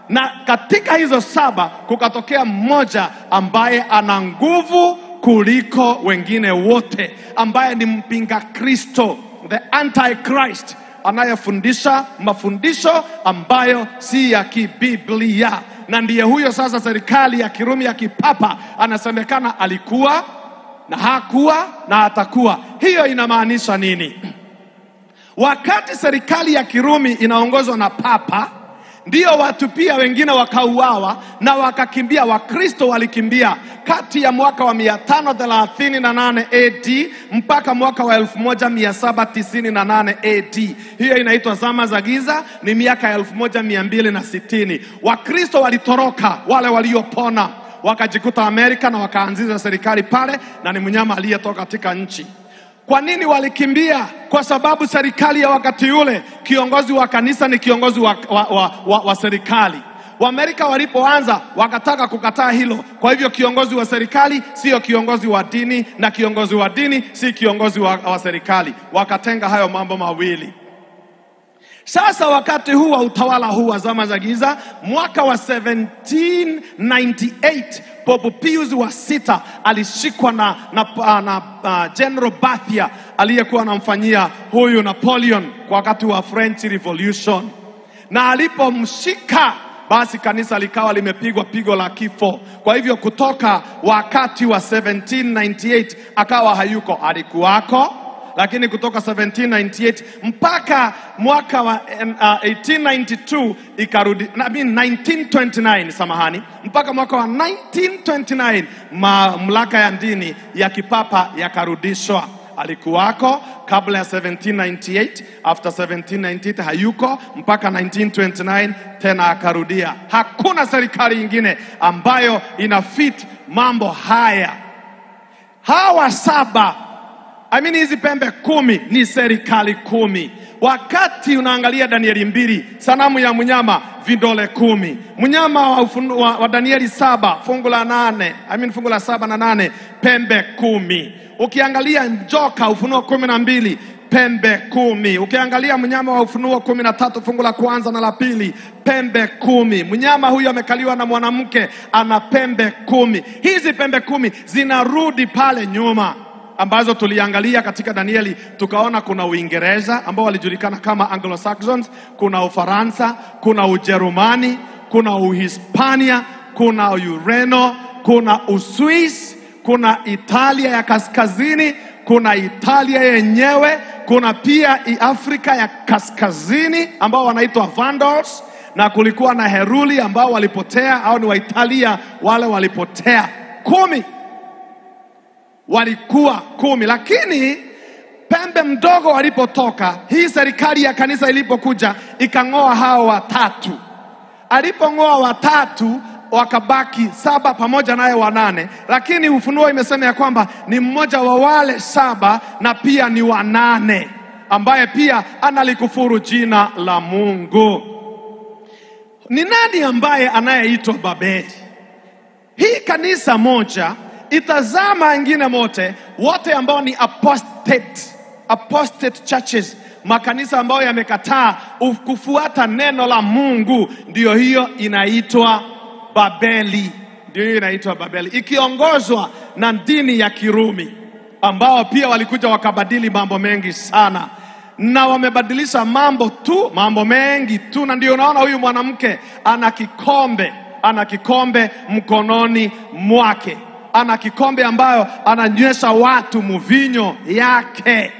Na katika hizo 7 kukatokea mmoja ambaye ana nguvu kuliko wengine wote, ambaye ni mpinga Kristo, the antichrist, anayefundisha mafundisho ambayo si ya kibiblia. Na ndiye huyo sasa serikali ya Kirumi ya kipapa anasemekana alikuwa na hakuwa na atakuwa. Hiyo inamaanisha nini? Wakati serikali ya Kirumi inaongozwa na papa, ndio watu pia wengine wakauawa na wakakimbia. Wakristo walikimbia kati ya mwaka wa 538 AD mpaka mwaka wa 1798 AD. Hiyo inaitwa zama za giza, ni miaka 1260. Wakristo walitoroka, wale waliopona wakajikuta Amerika na wakaanzisha serikali pale, na ni mnyama aliyetoka katika nchi. Kwa nini walikimbia? Kwa sababu serikali ya wakati ule, kiongozi wa kanisa ni kiongozi wa serikali. Waamerika walipoanza wakataka kukataa hilo. Kwa hivyo kiongozi wa serikali sio kiongozi wa dini, na kiongozi wa dini si kiongozi wa serikali. Wakatenga hayo mambo mawili. Sasa wakati huu wa utawala huu wa zama za giza, mwaka wa 1798 Pope Pius wa 6 alishikwa na General Bathia aliyekuwa anamfanyia huyu Napoleon kwa wakati wa French Revolution. Na alipomshika, basi kanisa likawa limepigwa pigo la kifo. Kwa hivyo kutoka wakati wa 1798 akawa hayuko, alikuwako, lakini kutoka 1798 mpaka mwaka wa 1892 ikarudi, 1929 samahani, mpaka mwaka wa 1929 mamlaka ya dini ya kipapa yakarudishwa. Alikuwako kabla ya 1798, after 1798 hayuko, mpaka 1929 tena akarudia. Hakuna serikali nyingine ambayo ina fit mambo haya. Hawa 7, hizi pembe 10 ni serikali 10. Wakati unaangalia Danieli 2, sanamu ya mnyama, vidole 10. Mnyama wa Danieli 7 fungu la 8, fungu la 7 na 8, pembe 10. Ukiangalia njoka Ufunuo 12, pembe 10. Ukiangalia mnyama wa Ufunuo 13 fungu la 1 na la 2, pembe 10. Mnyama huyo amekaliwa na mwanamke, ana pembe 10. Hizi pembe 10 zinarudi pale nyuma, ambazo tuliangalia katika Danieli. Tukaona kuna Uingereza ambao walijulikana kama Anglo-Saxons, kuna Ufaransa, kuna Ujerumani, kuna Uhispania, kuna Ureno, kuna Uswisi, kuna Italia ya kaskazini, kuna Italia yenyewe, kuna pia Afrika ya kaskazini ambao wanaitwa Vandals, na kulikuwa na Heruli ambao walipotea, au ni Waitalia wale walipotea. 10 walikuwa 10. Lakini pembe mdogo walipotoka, hii serikali ya kanisa ilipokuja ikang'oa hao 3. Alipong'oa 3 wakabaki 7 pamoja naye 8. Lakini Ufunuo imesema ya kwamba ni mmoja wa wale 7 na pia ni wa 8 ambaye pia analikufuru jina la Mungu. Ni nani ambaye anayeitwa Babeli? Hii kanisa moja itazama wengine wote ambao ni apostate churches, makanisa ambayo yamekataa kufuata neno la Mungu, ndio hiyo inaitwa Babeli. Ikiongozwa na dini ya Kirumi, ambao pia walikuja wakabadili mambo mengi sana, na wamebadilisha mambo mengi tu. Na ndio unaona huyu mwanamke ana kikombe mkononi mwake, ana kikombe ambayo ananywesha watu mvinyo yake.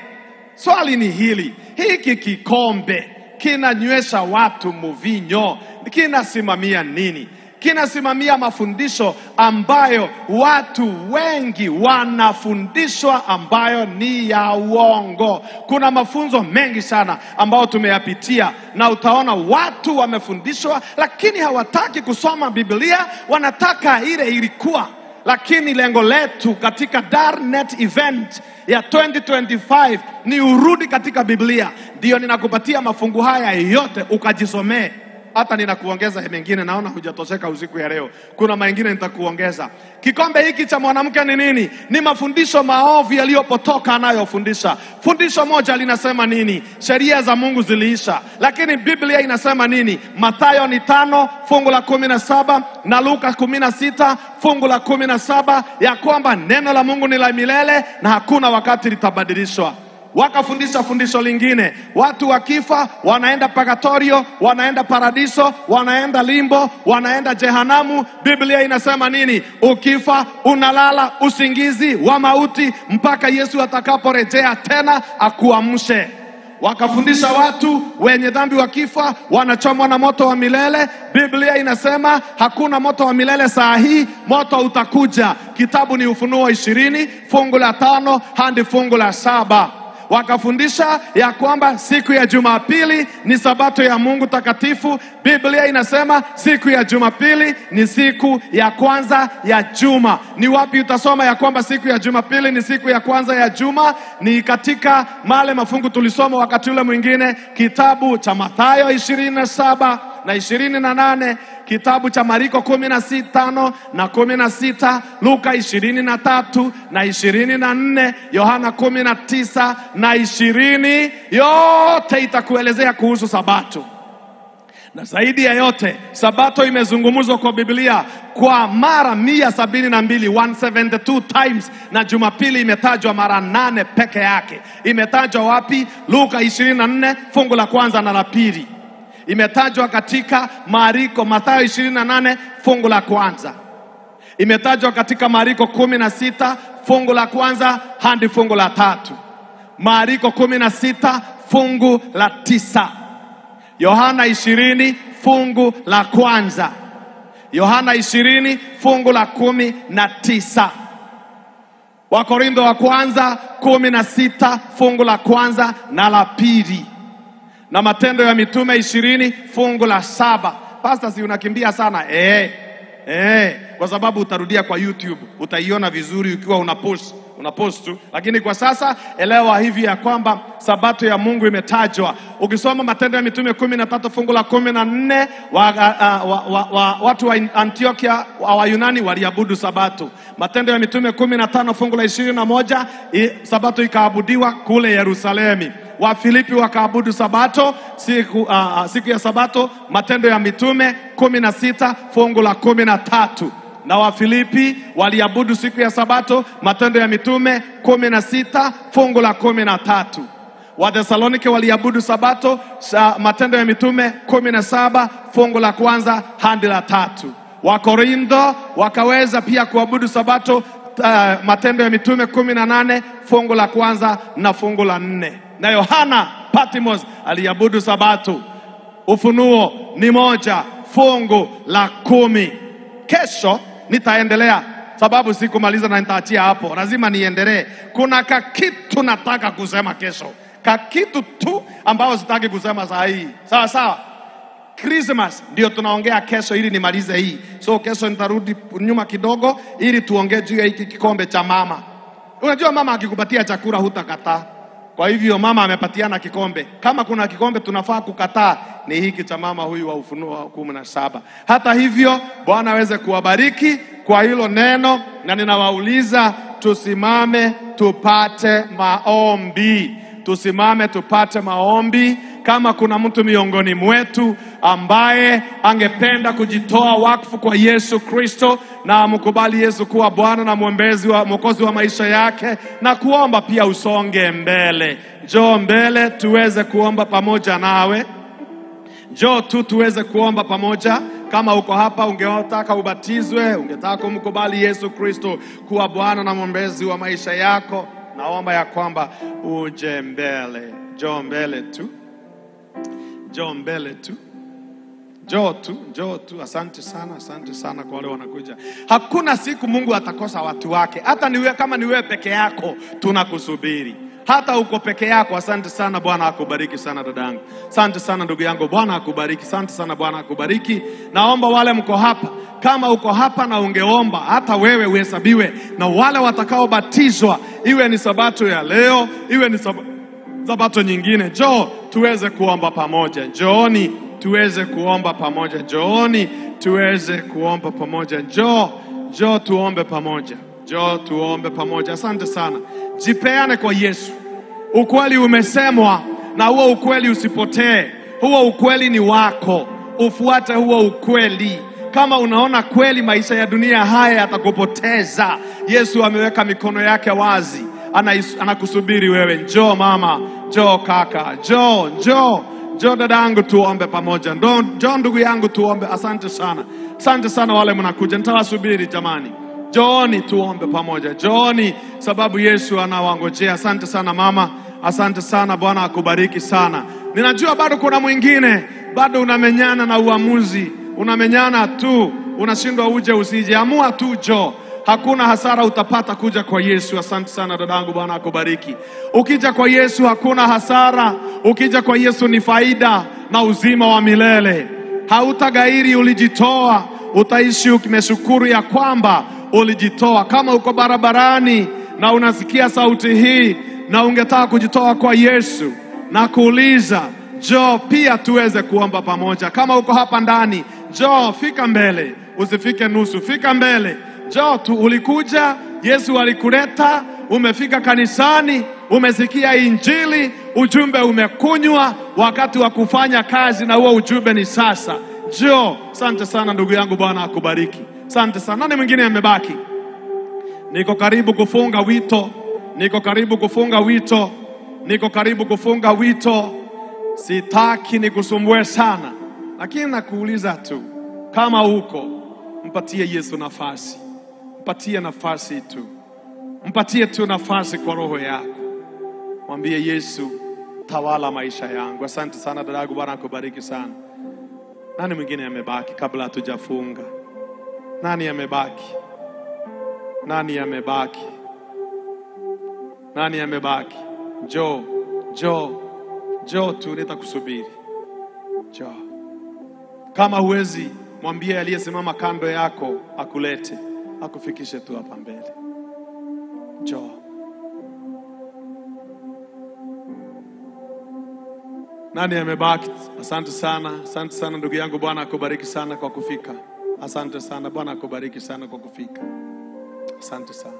Swali ni hili, hiki kikombe kinanywesha watu mvinyo, kinasimamia nini? Kinasimamia mafundisho ambayo watu wengi wanafundishwa, ambayo ni ya uongo. Kuna mafunzo mengi sana ambayo tumeyapitia, na utaona watu wamefundishwa lakini hawataki kusoma Biblia, wanataka ile ilikuwa. Lakini lengo letu katika Darnet event ya 2025 ni urudi katika Biblia. Ndio ninakupatia mafungu haya yote ukajisomee. Hata ninakuongeza mengine, naona hujatosheka usiku ya leo. Kuna mengine nitakuongeza. Kikombe hiki cha mwanamke ni nini? Ni mafundisho maovu yaliyopotoka anayofundisha. Fundisho moja linasema nini? Sheria za Mungu ziliisha. Lakini Biblia inasema nini? Mathayo 5 fungu la 17 na Luka 16 fungu la 17, ya kwamba neno la Mungu ni la milele na hakuna wakati litabadilishwa. Wakafundisha fundisho lingine, watu wakifa wanaenda purgatorio, wanaenda paradiso, wanaenda limbo, wanaenda jehanamu. Biblia inasema nini? Ukifa unalala usingizi wa mauti mpaka Yesu atakaporejea tena akuamshe. Wakafundisha watu wenye dhambi wakifa wanachomwa na moto wa milele. Biblia inasema hakuna moto wa milele saa hii, moto utakuja. Kitabu ni Ufunuo 20 fungu la 5 hadi fungu la 7. Wakafundisha ya kwamba siku ya Jumapili ni sabato ya Mungu takatifu. Biblia inasema siku ya Jumapili ni siku ya kwanza ya juma. Ni wapi utasoma ya kwamba siku ya Jumapili ni siku ya kwanza ya juma? Ni katika male mafungu tulisoma wakati ule mwingine, kitabu cha Mathayo 27 na 28, kitabu cha Mariko 15 na 16, Luka 23 na 24, Yohana 19 na 20. Yote itakuelezea kuhusu sabato. Na zaidi ya yote, sabato imezungumzwa kwa Biblia kwa mara 172, 172 times, na Jumapili imetajwa mara 8 peke yake. Imetajwa wapi? Luka 24 fungu la 1 na la 2. Imetajwa katika Mariko, Mathayo 28 fungu la 1. Imetajwa katika Mariko 16 fungu la 1 hadi fungu la 3. Mariko 16 fungu la 9. Yohana 20 fungu la 1. Yohana 20 fungu la 19. Wakorintho wa kwanza 16 fungu la 1 na la 2. Na Matendo ya Mitume 20 fungu la 7. Pastor, si unakimbia sana? Kwa sababu utarudia kwa YouTube, utaiona vizuri ukiwa unapush. unapost tu. Lakini kwa sasa elewa hivi ya kwamba sabato ya Mungu imetajwa. Ukisoma Matendo ya Mitume 13 fungu la 14, watu wa Antiokia wa Yunani waliabudu sabato. Matendo ya Mitume 15 fungu la 21, sabato ikaabudiwa kule Yerusalemu. Wa Filipi wakaabudu sabato siku ya sabato. Matendo ya Mitume 16 fungu la 13. Na wa Filipi waliabudu siku ya sabato. Matendo ya Mitume 16 fungu la 13. Wa Thessalonike waliabudu sabato. Matendo ya Mitume 17 fungu la 1 hadi la 3. Wa Korintho wakaweza pia kuabudu sabato. Matendo ya Mitume 18 fungu la 1 na fungu la 4. Na Yohana Patmos aliabudu sabato. Ufunuo ni 1 fungu la 10. Kesho nitaendelea sababu sikumaliza na nitaachia hapo. Lazima niendelee. Kuna kitu nataka kusema kesho. Kitu tu ambao sitaki kusema saa hii. Sawa sawa. Christmas ndio tunaongea kesho ili nimalize hii. So kesho nitarudi nyuma kidogo ili tuongee juu ya hiki kikombe cha mama. Unajua mama akikupatia chakula hutakataa. Kwa hivyo mama amepatiana kikombe. Kama kuna kikombe tunafaa kukataa ni hiki cha mama huyu wa Ufunuo 17. Hata hivyo Bwana aweze kuwabariki kwa hilo neno, na ninawauliza tusimame tupate maombi. Tusimame tupate maombi. Kama kuna mtu miongoni mwetu ambaye angependa kujitoa wakfu kwa Yesu Kristo na amkubali Yesu kuwa Bwana na mwokozi wa maisha yake, na kuomba pia usonge mbele. Njoo mbele tuweze kuomba pamoja nawe. Njoo tu tuweze kuomba pamoja. Kama uko hapa ungetaka ubatizwe, ungetaka kumkubali Yesu Kristo kuwa Bwana na mwokozi wa maisha yako, naomba ya kwamba uje mbele. Njoo mbele tu. Njoo mbele tu. Njoo tu. Asante sana kwa wale wanakuja. Hakuna siku Mungu atakosa watu wake. Hata niwe kama niwe peke yako tunakusubiri. Hata uko peke yako. Asante sana, Bwana akubariki sana dadangu. Asante sana ndugu yangu, Bwana akubariki. Asante sana, Bwana akubariki. Naomba wale mko hapa, kama uko hapa na ungeomba hata wewe uhesabiwe na wale watakaobatizwa, iwe ni sabato ya leo, iwe ni sabato nyingine. Njoo tuweze kuomba pamoja. Njooni tuweze kuomba pamoja. Njooni tuweze kuomba pamoja. Njoo tuombe pamoja. Njoo tuombe pamoja. Asante sana. Jipeane kwa Yesu. Ukweli umesemwa na huo ukweli usipotee. Huo ukweli ni wako. Ufuate huo ukweli. Kama unaona kweli maisha ya dunia haya yatakupoteza, Yesu ameweka mikono yake wazi. Anakusubiri wewe. Njoo mama, njoo kaka, njoo dadangu tuombe pamoja. Njoo ndugu yangu tuombe. Asante sana wale mnakuja. Nitawasubiri jamani. Njooni tuombe pamoja. Njooni sababu Yesu anawangojea. Asante sana mama. Asante sana, Bwana akubariki sana. Ninajua bado kuna mwingine bado unamenyana na uamuzi. Unamenyana tu, unashindwa uje usije. Amua tu njoo. Hakuna hasara utapata kuja kwa Yesu. Asante sana dadangu, Bwana akubariki. Ukija kwa Yesu hakuna hasara. Ukija kwa Yesu ni faida na uzima wa milele. Hautagairi ulijitoa. Utaishi ukimeshukuru ya kwamba ulijitoa. Kama uko barabarani na unasikia sauti hii na ungetaka kujitoa kwa Yesu, na kuuliza, njoo pia tuweze kuomba pamoja. Kama uko hapa ndani, njoo, fika mbele. Usifike nusu, fika mbele. Njoo tu, ulikuja, Yesu alikuleta, umefika kanisani, umesikia injili, ujumbe umekunywa, wakati wa kufanya kazi na huo ujumbe ni sasa. Njoo. Asante sana ndugu yangu, Bwana akubariki. Asante sana. Nani mwingine amebaki? Niko karibu kufunga wito. Sitaki nikusumbue sana, lakini nakuuliza tu, kama uko, mpatie Yesu nafasi. Mpatie nafasi tu. Mpatie tu nafasi kwa roho yako. Mwambie Yesu, tawala maisha yangu. Asante sana dadangu, Bwana akubariki sana. Nani mwingine amebaki kabla hatujafunga? Nani amebaki? Njoo tu, nitakusubiri. Njoo. Kama huwezi, mwambie aliyesimama kando yako akulete, akufikishe tu hapa mbele. Njoo. Nani amebaki? Asante sana ndugu yangu. Bwana akubariki sana kwa kufika. Asante sana. Bwana akubariki sana kwa kufika. Asante sana.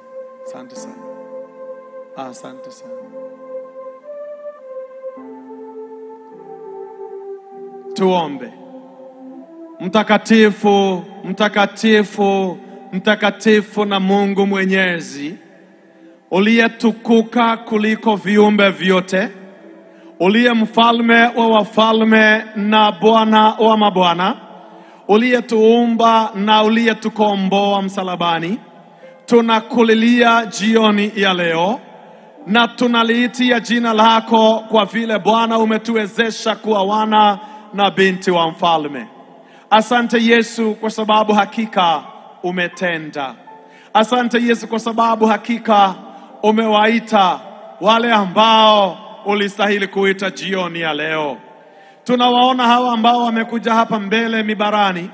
Tuombe. Mtakatifu na Mungu Mwenyezi, uliyetukuka kuliko viumbe vyote, uliye mfalme wa wafalme na Bwana wa mabwana, uliyetuumba na uliyetukomboa msalabani, tunakulilia jioni ya leo na tunaliitia jina lako, kwa vile Bwana umetuwezesha kuwa wana na binti wa mfalme. Asante Yesu kwa sababu hakika umetenda. Asante Yesu kwa sababu hakika umewaita wale ambao ulistahili kuita jioni ya leo. Tunawaona hawa ambao wamekuja hapa mbele mibarani,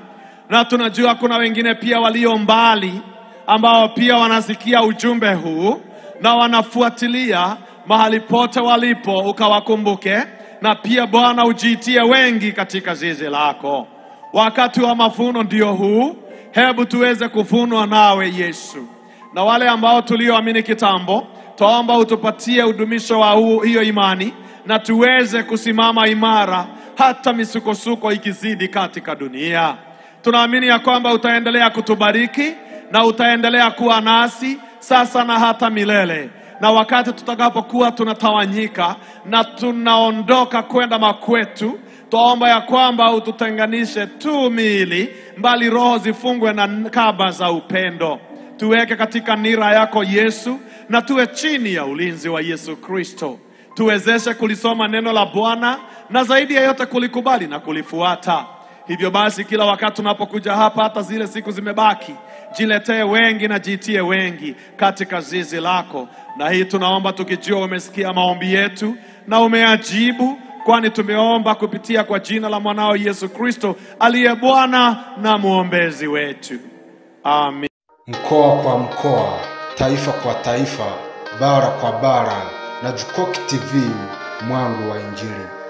na tunajua kuna wengine pia walio mbali ambao pia wanasikia ujumbe huu na wanafuatilia mahali pote walipo. Ukawakumbuke na pia Bwana ujiitie wengi katika zizi lako. Wakati wa mavuno ndio huu, hebu tuweze kuvunwa nawe Yesu. Na wale ambao tulioamini kitambo, tuomba utupatie udumisho wa hiyo imani, na tuweze kusimama imara hata misukosuko ikizidi katika dunia. Tunaamini ya kwamba utaendelea kutubariki na utaendelea kuwa nasi sasa na hata milele. Na wakati tutakapokuwa tunatawanyika na tunaondoka kwenda makwetu, tuomba ya kwamba ututenganishe tu miili, mbali roho zifungwe na kamba za upendo. Tuweke katika nira yako Yesu, na tuwe chini ya ulinzi wa Yesu Kristo. Tuwezeshe kulisoma neno la Bwana, na zaidi ya yote kulikubali na kulifuata. Hivyo basi kila wakati tunapokuja hapa, hata zile siku zimebaki, jiletee wengi na jitie wengi katika zizi lako. Na hii tunaomba tukijua umesikia maombi yetu na umeajibu, kwani tumeomba kupitia kwa jina la mwanao Yesu Kristo, aliye Bwana na muombezi wetu. Amen. Mkoa kwa mkoa, taifa kwa taifa, bara kwa bara, na Jukoki TV, mwanga wa Injili.